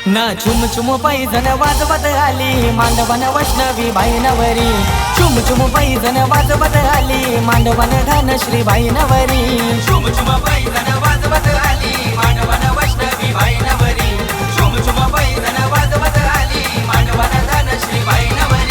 ना चुम चुम पैजन वाजवत आली मांडवन वैष्णवी बाई नवरी। चुम चुम पैजन वाजवत आली मांडवन धनश्री बाई नवरी। चुम चुम पैजन वाजवत आली मांडवन वैष्णवी बाई नवरी। चुम चुम पैजन वाजवत आली मांडवन धनश्री बाई नवरी।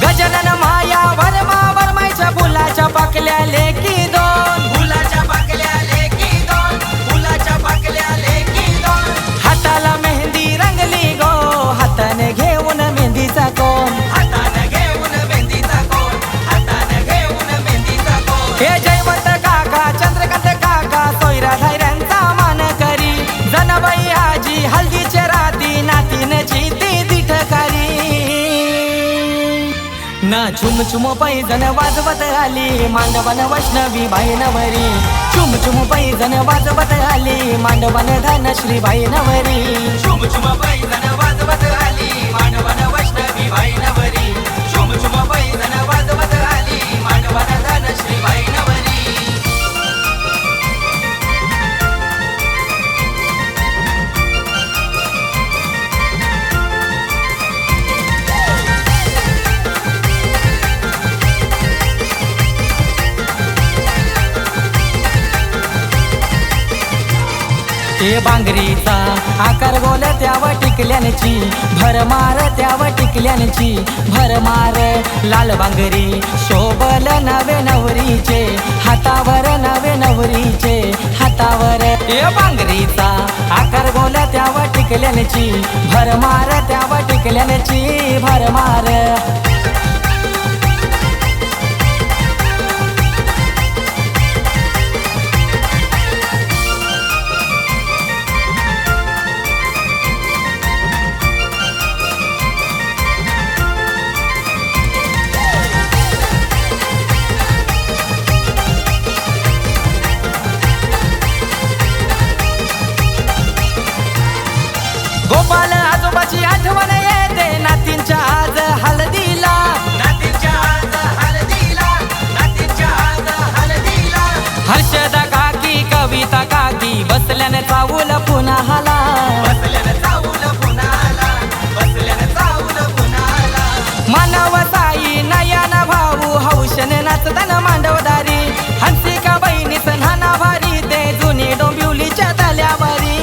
गजानन माया वर्मा वर्माच्या फुलाच्या पाकल्या लेकी दोन। फुलाच्या पाकल्या लेकी दोन। फुलाच्या पाकल्या लेकी दोन। हाताला मेहंदी रंगली गो हाताने घेऊन मेहंदीचा कोन। हाताने घेऊन मेहंदीचा कोन। हाताने घेऊन मेहंदीचा कोन। हे जयवंत काका चंद्रकांत काका सोयरा धायऱ्यांचा मान करी। जनाबाई आजी हल्दीच्या राती नातीनची ती दिठकारी। ना चुम चुम पैजन वाजवत आली मांडवन वैष्णवी बाई नवरी। चुम चुम पैजन वाजवत आली मांडवन धनश्री बाई नवरी। चुम चुम पैजन वाजवत आली मांडवन वैष्णवी बाई नवरी। चुम चुम पैजन वाजवत आली मांडवन धनश्री बाई नवरी। ते बांगरीचा आकार गोल त्यावर टिकल्यानची भरमार त्यावर टिकल्यानची भरमार। लाल बांगरी शोभल नवे नवरीचे हातावर नवे नवरीचे हातावर। ते बांगरीचा आकार गोल त्यावर टिकल्यानची भरमार त्यावर टिकल्यानची भरमार। गोपाल आजोबाची आठवण येते नातींच्या आज हळदीला। नातींच्या आज हळदीला। नातींच्या आज हळदीला। हर्षदा काकी कविता काकी बसल्याने चावल पुन्हाला। बसल्यानं चावल पुन्हाला। बसल्यानं चावल पुन्हाला। मानव साई नयन भाऊ हौशने नाचताना मांडवदारी। हंसिका बहिणी सन्हाना भारी ते जुनी डोंबिवलीच्या तल्यावरी।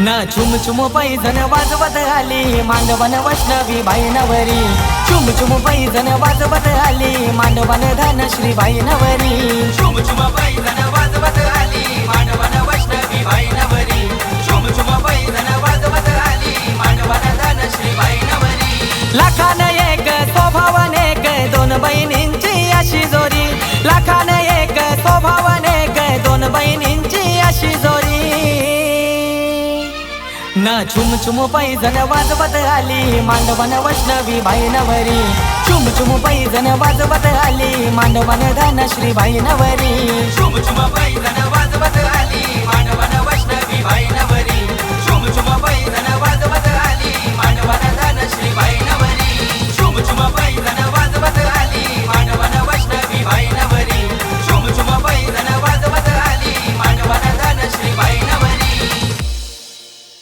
ना चुम चुम पैजन वाजवत आली मांडवन वैष्णवी बाई नवरी। चुम चुम पैजन वाजवत आली मांडवन धनश्री बाई नवरी। चुम चुम पैजन वाजवत आली मांडवन वैष्णवी बाई नवरी। चुम चुम पैजन वाजवत आली मांडवन धनश्री बाई नवरी। लाखान एक स्वभावन एक दोन बहिणींची अशी जोरी। लाखान एक स्वभावन एक दोन बहिणींची अशी जोरी। ना चुम चुम पैजन वाजवत आली मांडवन वैष्णवी बाई नवरी। चुम चुम पैजन वाजवत आली मांडवन धनश्री बाई नवरी। चुम चुम पैजन वाजवत आली